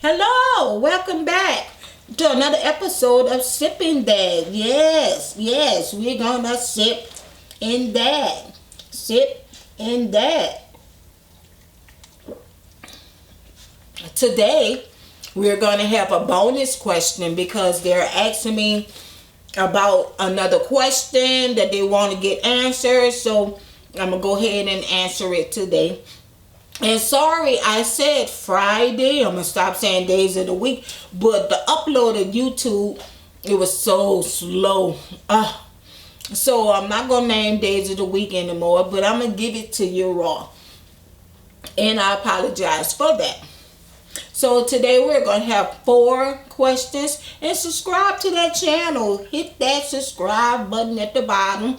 Hello, welcome back to another episode of Sipping That. Yes, we're gonna sip in that. Sip in that. Today, we're gonna have a bonus question because they're asking me about another question that they want to get answered. So I'm gonna go ahead and answer it today. And sorry, I said Friday. I'm going to stop saying days of the week. But the upload of YouTube, it was so slow. So I'm not going to name days of the week anymore. But I'm going to give it to you raw. And I apologize for that. So today we're going to have 4 questions. And subscribe to that channel. Hit that subscribe button at the bottom.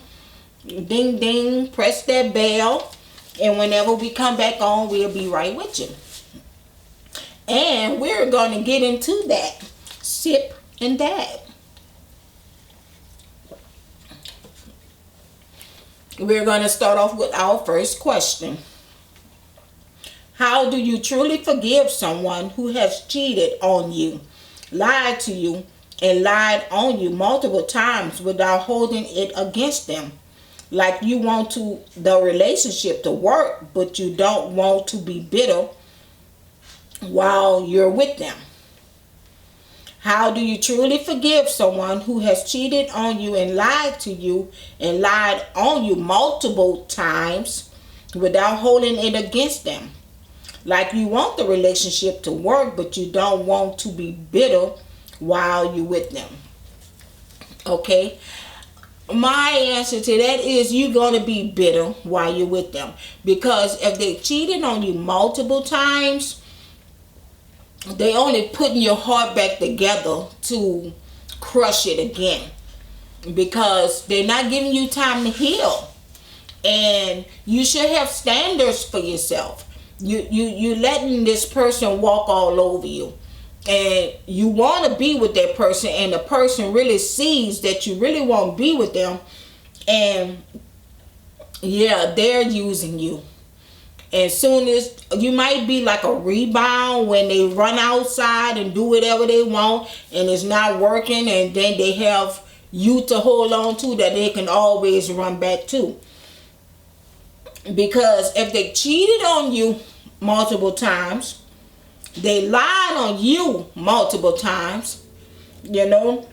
Ding, ding. Press that bell. And whenever we come back on, we'll be right with you. And we're going to get into that. Sip and dab. We're going to start off with our first question. How do you truly forgive someone who has cheated on you, lied to you, and lied on you multiple times without holding it against them? Like you want the relationship to work, but you don't want to be bitter while you're with them. How do you truly forgive someone who has cheated on you and lied to you and lied on you multiple times without holding it against them? Like you want the relationship to work, but you don't want to be bitter while you're with them. Okay? My answer to that is you're going to be bitter while you're with them. Because if they cheated on you multiple times, they only putting your heart back together to crush it again. Because they're not giving you time to heal. And you should have standards for yourself. You letting this person walk all over you. And you want to be with that person, and the person really sees that you really want to be with them, and yeah, they're using you. And soon as you might be like a rebound when they run outside and do whatever they want and it's not working, and then they have you to hold on to that they can always run back to. Because if they cheated on you multiple times, they lied on you multiple times, you know.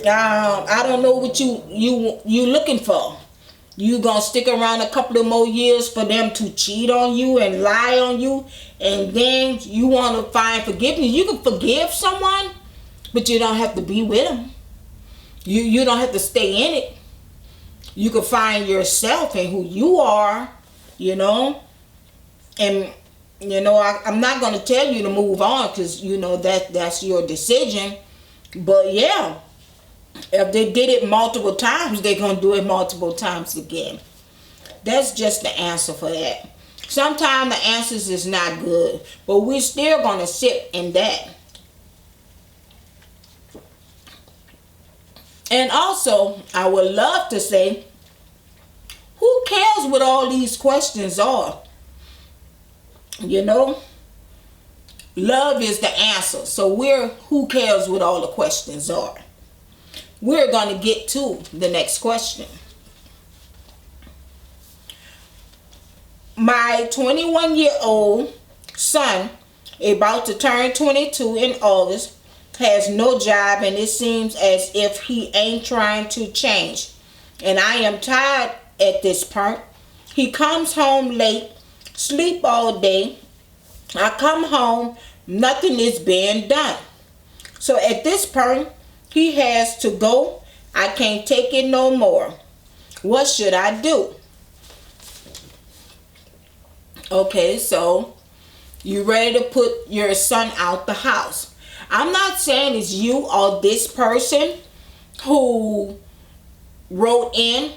I don't know what you looking for. You gonna stick around a couple of more years for them to cheat on you and lie on you, and then you want to find forgiveness? You can forgive someone, but you don't have to be with them. You don't have to stay in it. You can find yourself and who you are, you know, and. You know, I'm not going to tell you to move on because, you know, that's your decision. But, yeah, if they did it multiple times, they're going to do it multiple times again. That's just the answer for that. Sometimes the answers is not good, but we're still going to sit in that. And also, I would love to say, who cares what all these questions are? You know, love is the answer. So who cares what all the questions are? We're going to get to the next question. My 21-year-old son, about to turn 22 in August, has no job, and it seems as if he ain't trying to change. And I am tired at this point. He comes home late, sleep all day. I come home, nothing is being done. So at this point, he has to go. I can't take it no more. What should I do? Okay, so you ready to put your son out the house. I'm not saying it's you or this person who wrote in,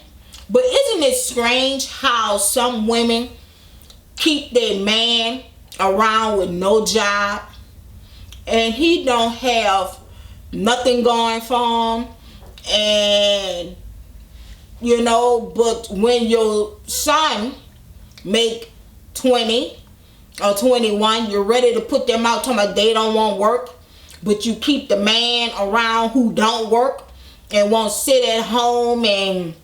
but isn't it strange how some women keep their man around with no job, and he don't have nothing going for him, and you know, but when your son make 20, or 21, you're ready to put them out talking about they don't want work, but you keep the man around who don't work and won't sit at home and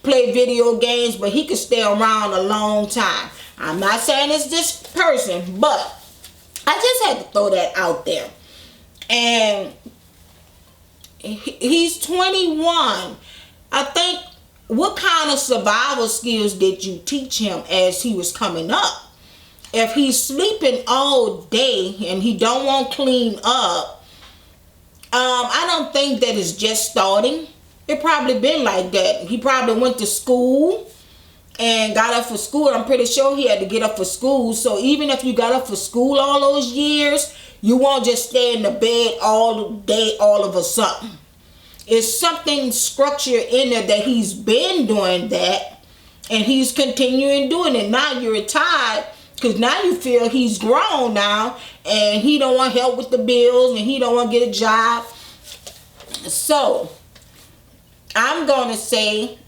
play video games, but he could stay around a long time. I'm not saying it's this person, but I just had to throw that out there. And he's 21. I think, what kind of survival skills did you teach him as he was coming up? If he's sleeping all day and he don't want to clean up, I don't think that it's just starting. It probably been like that. He probably went to school and got up for school. I'm pretty sure he had to get up for school. So even if you got up for school all those years, you won't just stay in the bed all day all of a sudden. It's something structured in there that he's been doing that, and he's continuing doing it. Now you're retired because now you feel he's grown now and he don't want help with the bills and he don't want to get a job. So I'm going to say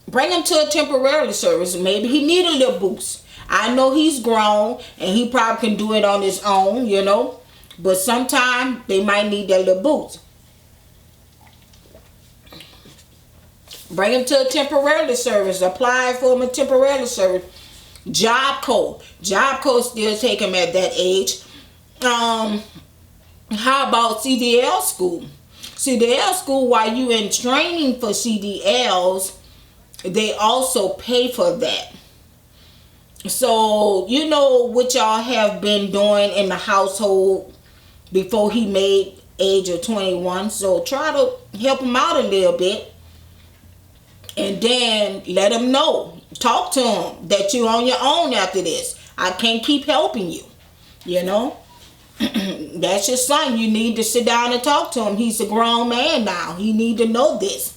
bring him to a temporary service. Maybe he need a little boost. I know he's grown and he probably can do it on his own, you know. But sometimes they might need that little boost. Bring him to a temporary service. Apply for him a temporary service. Job Code. Job Code still take him at that age. How about CDL school? CDL school, while you in training for CDLs, they also pay for that. So, you know what y'all have been doing in the household before he made age of 21. So try to help him out a little bit. And then let him know. Talk to him that you're on your own after this. I can't keep helping you. You know? That's your son. You need to sit down and talk to him. He's a grown man now. He need to know this.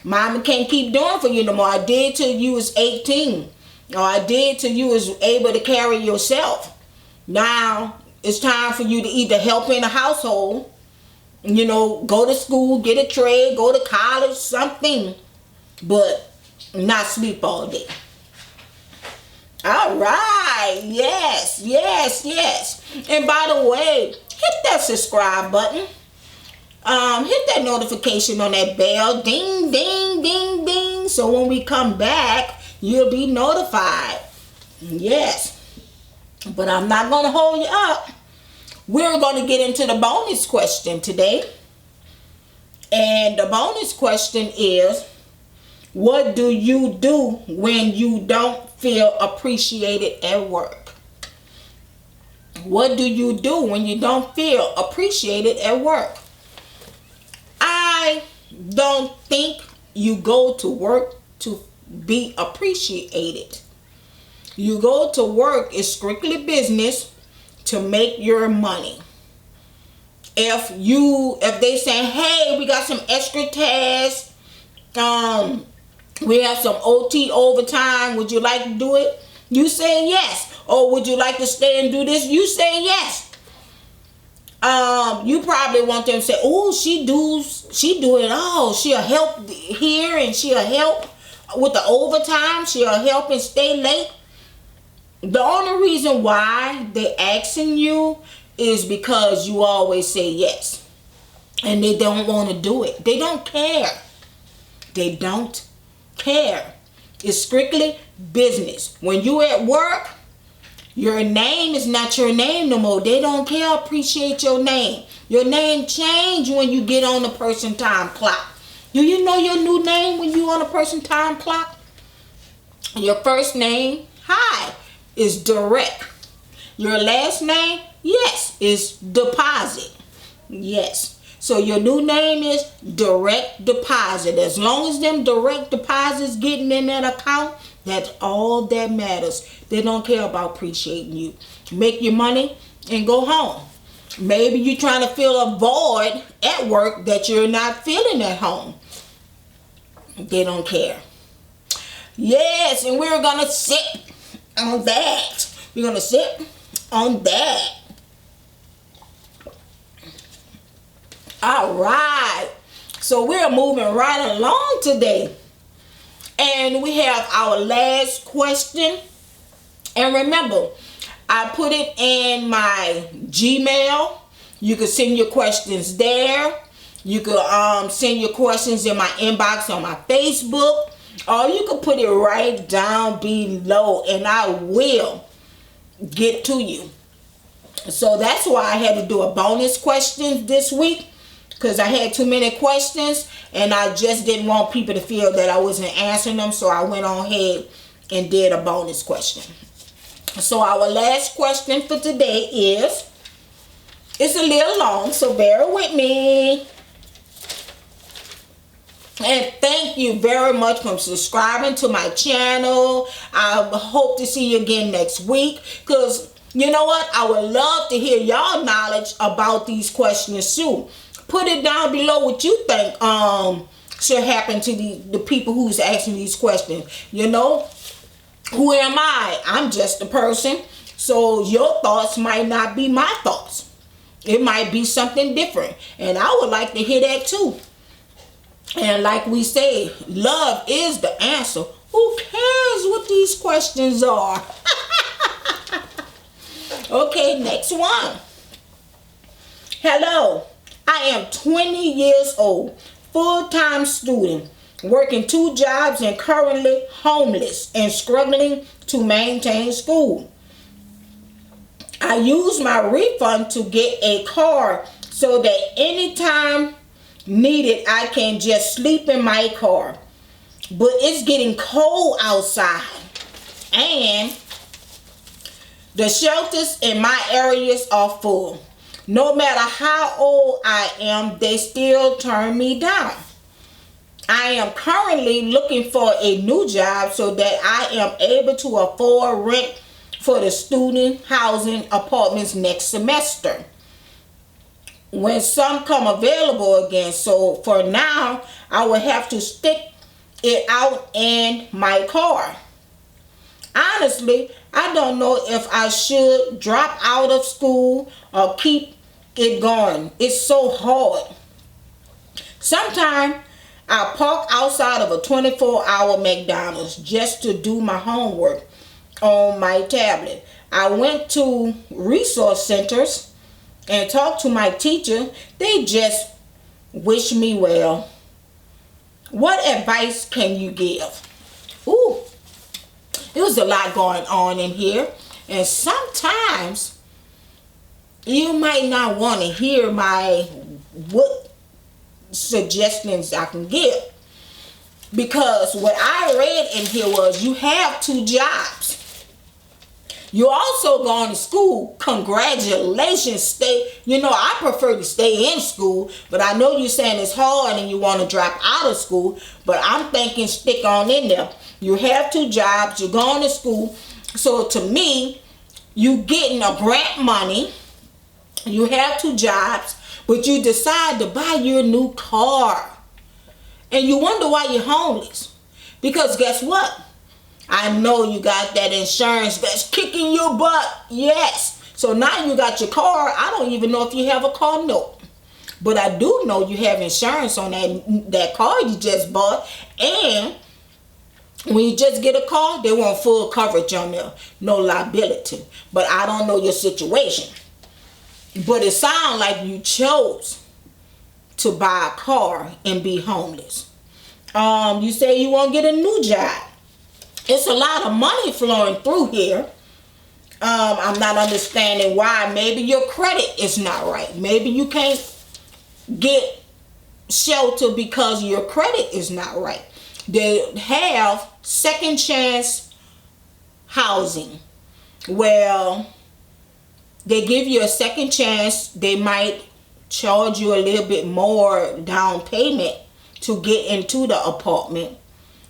Mama can't keep doing for you no more. I did till you was 18. Or I did till you was able to carry yourself. Now, it's time for you to either help in the household, you know, go to school, get a trade, go to college, something. But not sleep all day. All right. Yes, yes, yes. And by the way, hit that subscribe button. Hit that notification on that bell. Ding, ding, ding, ding. So when we come back, you'll be notified. Yes. But I'm not going to hold you up. We're going to get into the bonus question today. And the bonus question is, what do you do when you don't feel appreciated at work? What do you do when you don't feel appreciated at work? I don't think you go to work to be appreciated. You go to work, it's strictly business to make your money. If they say, hey, we got some extra tasks, we have some OT overtime, would you like to do it? You say yes. Or would you like to stay and do this? You say yes. You probably want them to say, oh, she do it all. She'll help here and she'll help with the overtime. She'll help and stay late. The only reason why they asking you is because you always say yes. And they don't want to do it. They don't care. They don't care. It's strictly business. When you at work, your name is not your name no more. They don't care, appreciate your name. Your name change when you get on the person time clock. Do you know your new name when you on a person time clock? Your first name, hi, is direct. Your last name, yes, is deposit. Yes. So your new name is direct deposit. As long as them direct deposits getting in that account, that's all that matters. They don't care about appreciating you. Make your money and go home. Maybe you're trying to fill a void at work that you're not feeling at home. They don't care. Yes, and we're going to sit on that. We're going to sit on that. All right. So we're moving right along today. And we have our last question. And remember, I put it in my Gmail. You can send your questions there. You can send your questions in my inbox on my Facebook. Or you can put it right down below and I will get to you. So that's why I had to do a bonus question this week. Because I had too many questions and I just didn't want people to feel that I wasn't answering them. So I went on ahead and did a bonus question. So our last question for today is, it's a little long, so bear with me. And thank you very much for subscribing to my channel. I hope to see you again next week. Because you know what? I would love to hear y'all knowledge about these questions too. Put it down below what you think should happen to the people who's asking these questions. You know, who am I? I'm just a person. So your thoughts might not be my thoughts. It might be something different. And I would like to hear that too. And like we say, love is the answer. Who cares what these questions are? Okay, next one. Hello. I am 20 years old, full-time student, working 2 jobs and currently homeless and struggling to maintain school. I use my refund to get a car so that anytime needed I can just sleep in my car. But it's getting cold outside and the shelters in my areas are full. No matter how old I am, they still turn me down. I am currently looking for a new job so that I am able to afford rent for the student housing apartments next semester, when some come available again. So for now, I will have to stick it out in my car. Honestly, I don't know if I should drop out of school or keep it going. It's so hard. Sometimes I park outside of a 24-hour McDonald's just to do my homework on my tablet. I went to resource centers and talked to my teacher. They just wish me well. What advice can you give? Ooh, there was a lot going on in here. And sometimes you might not want to hear what suggestions I can give. Because what I read in here was you have 2 jobs. You're also going to school. Congratulations. I prefer to stay in school, but I know you're saying it's hard and you want to drop out of school, but I'm thinking stick on in there. You have 2 jobs, you're going to school. So to me, you getting a grant money, you have 2 jobs, but you decide to buy your new car. And you wonder why you're homeless. Because guess what? I know you got that insurance that's kicking your butt. Yes. So now you got your car. I don't even know if you have a car note. But I do know you have insurance on that car you just bought. And when you just get a car, they want full coverage on there. No liability. But I don't know your situation. But it sounds like you chose to buy a car and be homeless. You say you want to get a new job. It's a lot of money flowing through here. I'm not understanding why. Maybe your credit is not right. Maybe you can't get shelter because your credit is not right. They have second chance housing. Well, they give you a second chance. They might charge you a little bit more down payment to get into the apartment.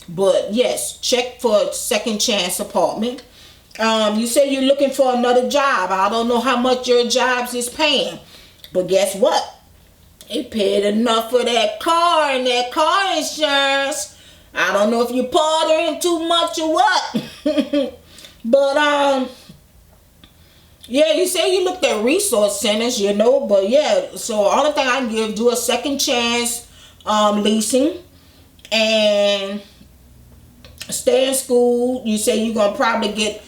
But yes, check for second chance apartment. You say you're looking for another job. I don't know how much your jobs is paying. But guess what? It paid enough for that car and that car insurance. I don't know if you're partying too much or what. But yeah, you say you looked at resource centers, but yeah, so only thing I can give, do a second chance leasing and stay in school. You say you're going to probably get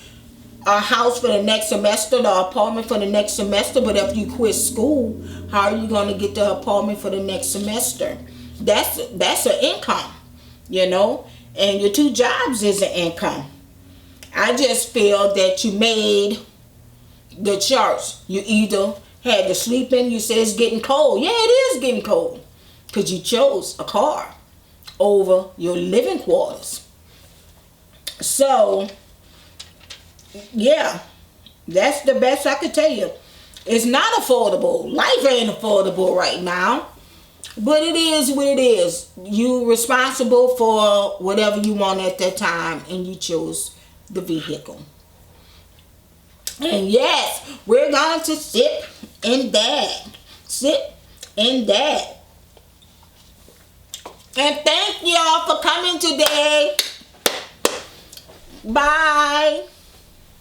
a house for the next semester, the apartment for the next semester. But if you quit school, how are you going to get the apartment for the next semester? That's an income, you know. And your two jobs is an income. I just feel that you made the choice. You either had to sleep in. You said it's getting cold. Yeah, it is getting cold because you chose a car over your living quarters. So yeah, that's the best I could tell you. It's not affordable. Life ain't affordable right now. But it is what it is. You responsible for whatever you want at that time, and you chose the vehicle. And yes, we're going to sip in that. Sip in that. And thank y'all for coming today. Bye.